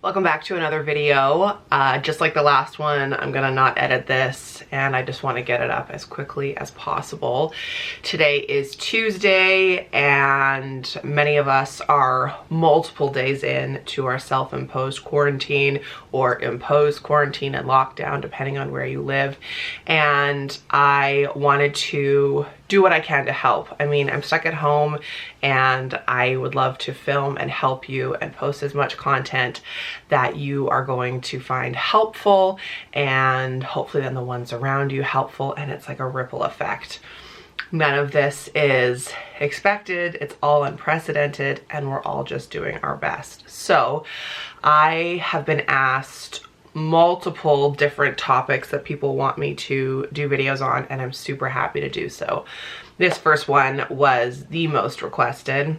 Welcome back to another video. Just like the last one, I'm gonna not edit this and I just want to get it up as quickly as possible. Today is Tuesday and many of us are multiple days in to our self-imposed quarantine or imposed quarantine and lockdown depending on where you live. And I wanted to do what I can to help. I mean, I'm stuck at home and I would love to film and help you and post as much content that you are going to find helpful and hopefully then the ones around you helpful, and it's like a ripple effect. None of this is expected, it's all unprecedented, and we're all just doing our best. So I have been asked multiple different topics that people want me to do videos on, and I'm super happy to do so. This first one was the most requested.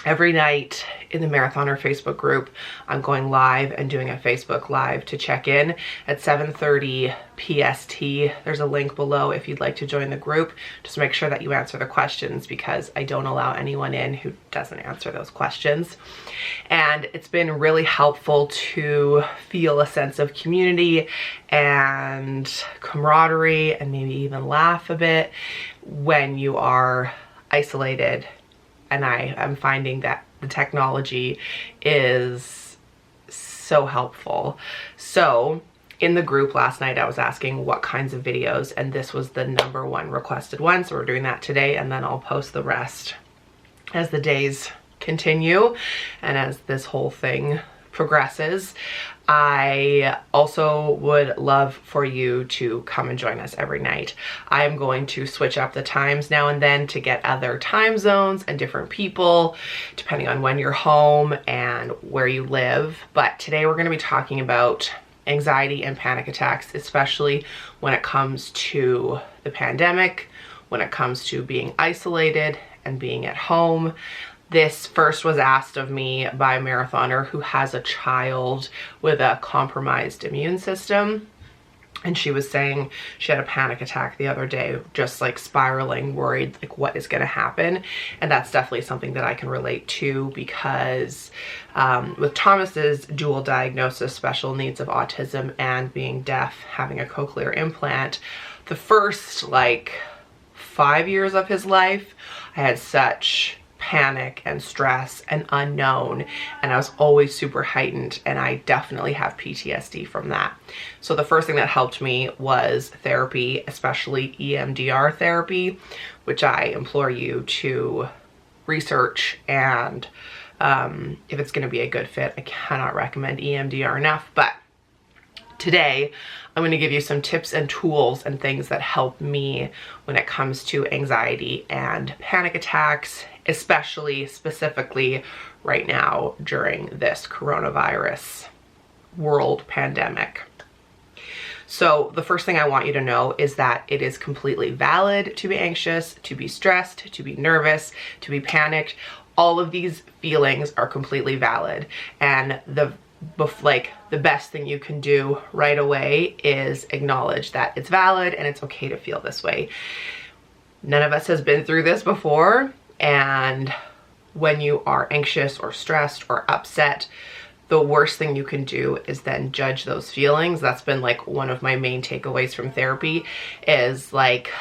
Every night in the Marathoner Facebook group, I'm going live and doing a Facebook Live to check in at 7:30 PST. There's a link below if you'd like to join the group. Just make sure that you answer the questions because I don't allow anyone in who doesn't answer those questions. And it's been really helpful to feel a sense of community and camaraderie and maybe even laugh a bit when you are isolated. And I am finding that the technology is so helpful. So in the group last night, I was asking what kinds of videos, and this was the #1 requested one. So we're doing that today, and then I'll post the rest as the days continue and as this whole thing progresses. I also would love for you to come and join us every night. I am going to switch up the times now and then to get other time zones and different people depending on when you're home and where you live. But today we're going to be talking about anxiety and panic attacks, especially when it comes to the pandemic, when it comes to being isolated and being at home. This first was asked of me by a marathoner who has a child with a compromised immune system. And she was saying she had a panic attack the other day, just like spiraling, worried like what is going to happen. And that's definitely something that I can relate to because with Thomas's dual diagnosis, special needs of autism and being deaf, having a cochlear implant, the first like 5 years of his life, I had such panic and stress and unknown, and I was always super heightened, and I definitely have PTSD from that. So the first thing that helped me was therapy, especially EMDR therapy, which I implore you to research, and if it's going to be a good fit, I cannot recommend EMDR enough. But today, I'm going to give you some tips and tools and things that help me when it comes to anxiety and panic attacks, especially specifically right now during this coronavirus world pandemic. So the first thing I want you to know is that it is completely valid to be anxious, to be stressed, to be nervous, to be panicked. All of these feelings are completely valid, and the best thing you can do right away is acknowledge that it's valid and it's okay to feel this way. None of us has been through this before, and when you are anxious or stressed or upset, the worst thing you can do is then judge those feelings. That's been like one of my main takeaways from therapy is like,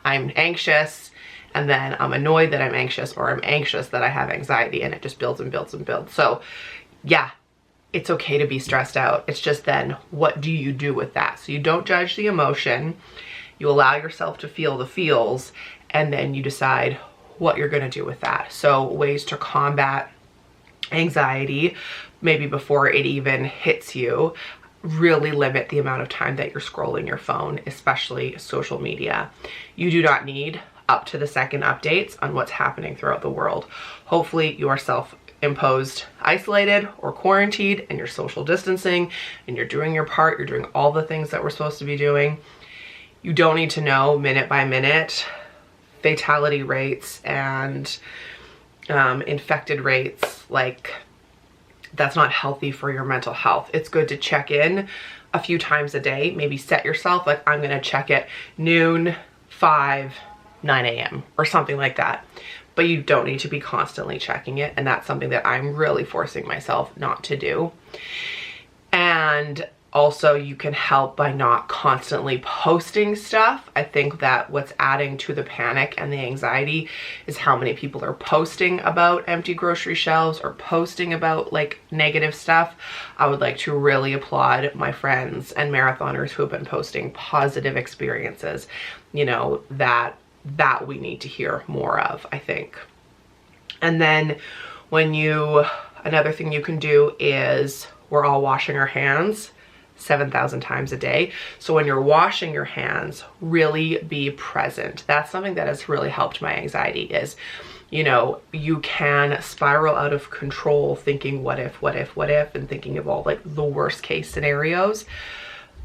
I'm anxious and then I'm annoyed that I'm anxious, or I'm anxious that I have anxiety, and it just builds and builds and builds. So yeah, it's okay to be stressed out. It's just then what do you do with that? So you don't judge the emotion, you allow yourself to feel the feels, and then you decide what you're going to do with that. So ways to combat anxiety, maybe before it even hits you, really limit the amount of time that you're scrolling your phone, especially social media. You do not need up to the second updates on what's happening throughout the world. Hopefully you are self-imposed isolated or quarantined and you're social distancing and you're doing your part, you're doing all the things that we're supposed to be doing. You don't need to know minute by minute fatality rates and infected rates. Like, that's not healthy for your mental health. It's good to check in a few times a day. Maybe set yourself like, I'm gonna check at noon, 5, 9 a.m. or something like that. but you don't need to be constantly checking it. And that's something that I'm really forcing myself not to do. And also you can help by not constantly posting stuff. I think that what's adding to the panic and the anxiety is how many people are posting about empty grocery shelves or posting about like negative stuff. I would like to really applaud my friends and marathoners who have been posting positive experiences, you know, that we need to hear more of, I think. And then another thing you can do is we're all washing our hands 7,000 times a day. So when you're washing your hands, really be present. That's something that has really helped my anxiety is, you know, you can spiral out of control thinking what if, and thinking of all like the worst case scenarios,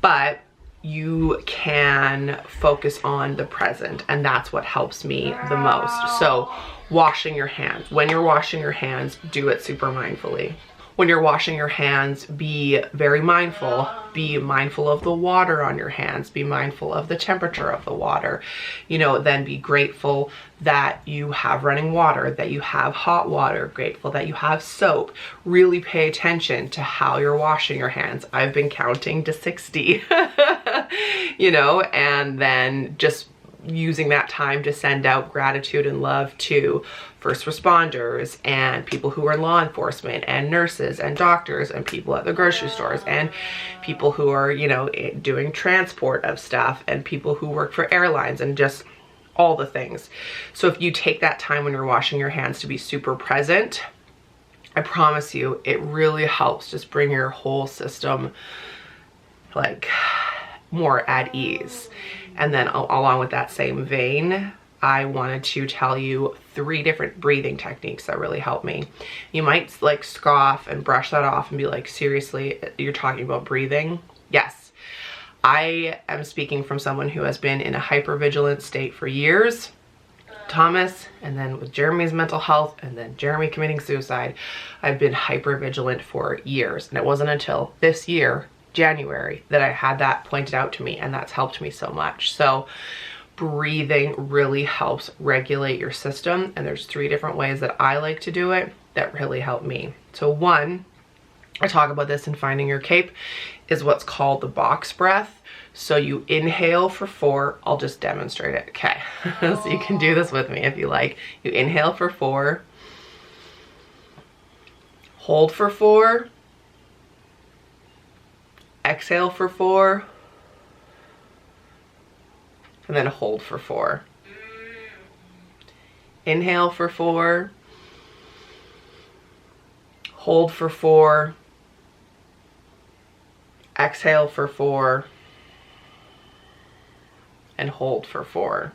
but you can focus on the present, and that's what helps me the most. So washing your hands, when you're washing your hands, do it super mindfully. When you're washing your hands, be very mindful. Be mindful of the water on your hands. Be mindful of the temperature of the water. You know, then be grateful that you have running water, that you have hot water, grateful that you have soap. Really pay attention to how you're washing your hands. I've been counting to 60, you know, and then just using that time to send out gratitude and love to first responders and people who are in law enforcement and nurses and doctors and people at the grocery stores and people who are, you know, doing transport of stuff and people who work for airlines and just all the things. So if you take that time when you're washing your hands to be super present, I promise you it really helps just bring your whole system like more at ease. And then along with that same vein, I wanted to tell you 3 different breathing techniques that really help me. You might like scoff and brush that off and be like, seriously, you're talking about breathing? Yes. I am speaking from someone who has been in a hypervigilant state for years. Thomas, and then with Jeremy's mental health, and then Jeremy committing suicide, I've been hypervigilant for years. And it wasn't until this year, January, that I had that pointed out to me, and that's helped me so much. So breathing really helps regulate your system, and there's 3 different ways that I like to do it that really help me. So one, I talk about this in Finding Your Cape, is what's called the box breath. So you inhale for 4, I'll just demonstrate it, okay? So you can do this with me if you like. You inhale for 4, hold for 4, exhale for 4, and then hold for 4. Inhale for 4, hold for 4, exhale for 4, and hold for 4.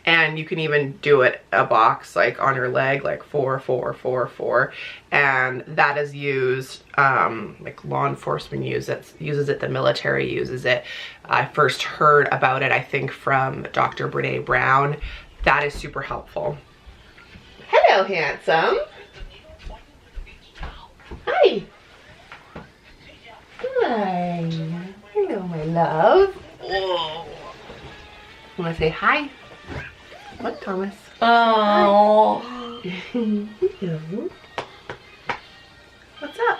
And you can even do it a box like on your leg, like 4, 4, 4, 4. And that is used, like law enforcement uses it, the military uses it. I first heard about it, I think, from Dr. Brene Brown. That is super helpful. Hello, handsome. Hi. Hi. Hello, my love. Oh. You want to say hi? What, Thomas? Oh. Hello. What's up?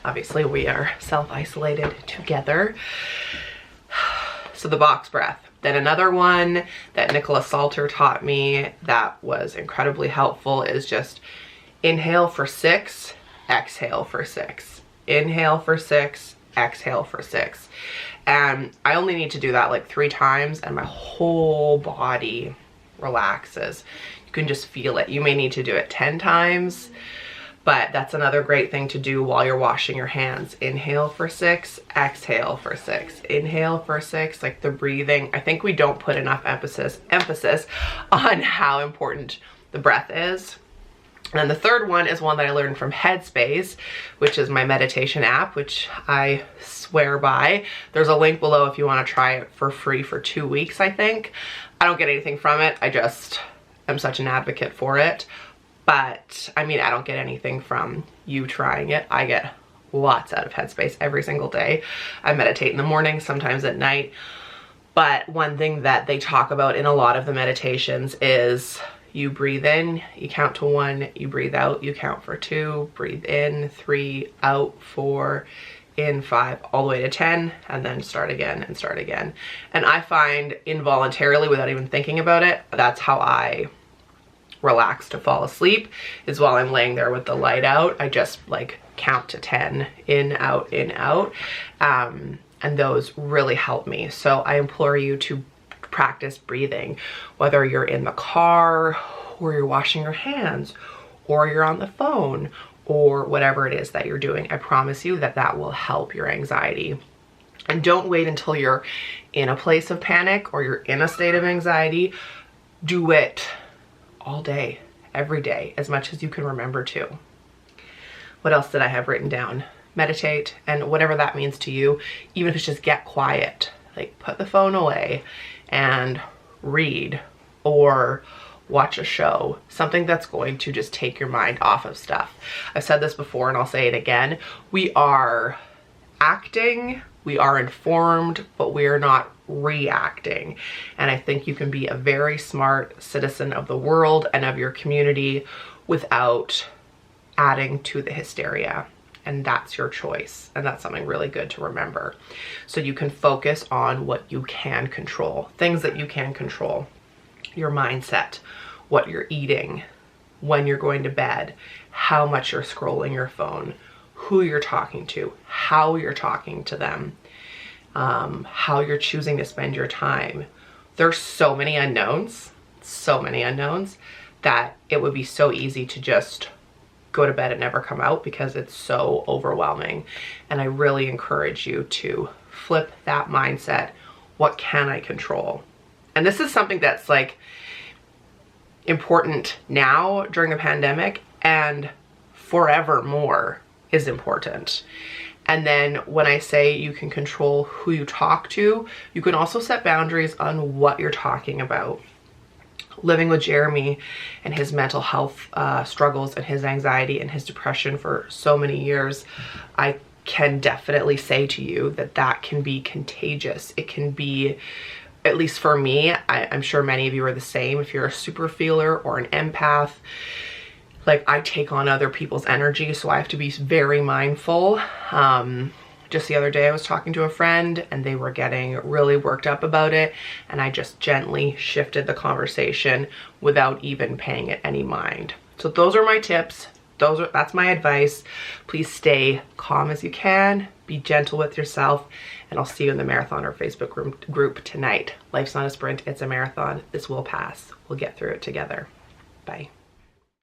Obviously, we are self-isolated together. So the box breath. Then another one that Nicholas Salter taught me that was incredibly helpful is just inhale for 6, exhale for 6. Inhale for 6, exhale for 6. And I only need to do that like 3 times and my whole body relaxes. You can just feel it. You may need to do it 10 times, but that's another great thing to do while you're washing your hands. Inhale for 6, exhale for 6. Inhale for 6, like the breathing. I think we don't put enough emphasis on how important the breath is. And the third one is one that I learned from Headspace, which is my meditation app, which I swear by. There's a link below if you want to try it for free for 2 weeks, I think. I don't get anything from it. I just am such an advocate for it. But I mean, I don't get anything from you trying it. I get lots out of Headspace every single day. I meditate in the morning, sometimes at night. But one thing that they talk about in a lot of the meditations is you breathe in, you count to 1, you breathe out, you count for 2, breathe in, 3, out, 4, in, 5, all the way to 10, and then start again and start again. And I find involuntarily, without even thinking about it, that's how I relax to fall asleep, is while I'm laying there with the light out. I just like count to 10, in, out, in, out. And those really help me. So I implore you to practice breathing, whether you're in the car or you're washing your hands or you're on the phone or whatever it is that you're doing. I promise you that that will help your anxiety. And don't wait until you're in a place of panic or you're in a state of anxiety. Do it all day, every day, as much as you can remember to. What else did I have written down? Meditate, and whatever that means to you, even if it's just get quiet, like put the phone away and read or watch a show, something that's going to just take your mind off of stuff. I've said this before and I'll say it again. We are acting, we are informed, but we are not reacting. And I think you can be a very smart citizen of the world and of your community without adding to the hysteria. And that's your choice. And that's something really good to remember. So you can focus on what you can control, things that you can control, your mindset, what you're eating, when you're going to bed, how much you're scrolling your phone, who you're talking to, how you're talking to them, how you're choosing to spend your time. There's so many unknowns that it would be so easy to just go to bed and never come out because it's so overwhelming. And I really encourage you to flip that mindset. What can I control? And this is something that's like important now during the pandemic and forevermore is important. And then when I say you can control who you talk to, you can also set boundaries on what you're talking about. Living with Jeremy and his mental health struggles and his anxiety and his depression for so many years, I can definitely say to you that that can be contagious. It can be, at least for me, I'm sure many of you are the same. If you're a super feeler or an empath, like I take on other people's energy, so I have to be very mindful. Just the other day I was talking to a friend and they were getting really worked up about it, and I just gently shifted the conversation without even paying it any mind. So those are my tips. That's my advice. Please stay calm as you can, be gentle with yourself, and I'll see you in the Marathoner Facebook group tonight. Life's not a sprint, it's a marathon. This will pass. We'll get through it together. Bye.